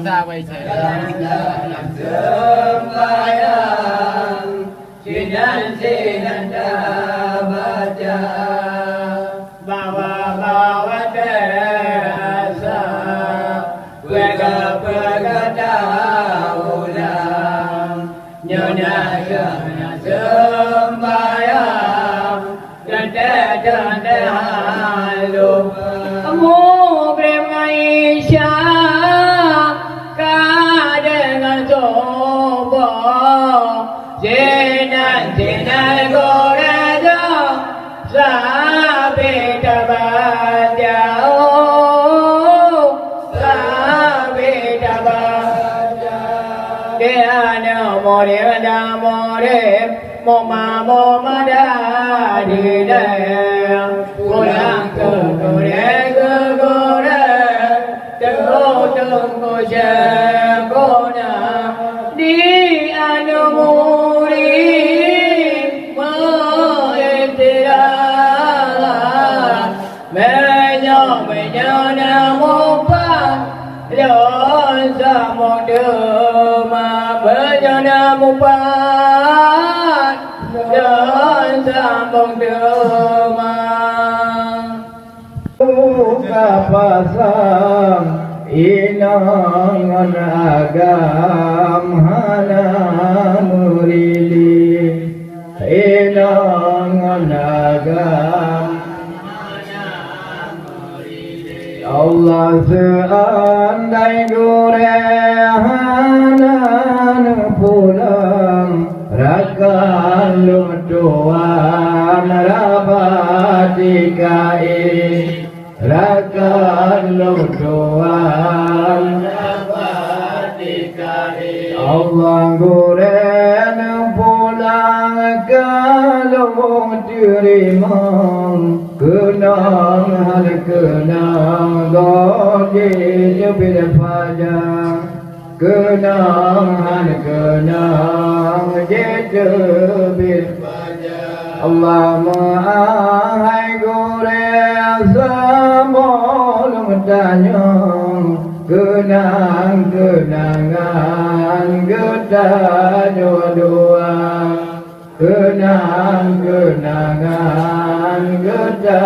ta quay trở làm sớm bayang sinan sinan ta baca bawa bawa terasa pega ulang nyonya sớm bayang dan halu mu prem ngai sha ka dengan sobo jenan gorada sabe tabajao sabe tabajao de ana more da more mo da di de kurang gore tunggu sempurna di anumuri mengiktiraf menyonamupan dosa mudema menyonamupan dosa mudema buka pasang inangan agam hana murili inangan agam hana murili Allah seandai gorehanan pulang rakan luduan rabatikai rakan luduan rabatikai Allah goren pulang kalau terima kenang hal kenang godi jebir fajar kenang hal kenang jebir fajar Allah mahai goreng semolong danyong kenangan kita dua kenangan kita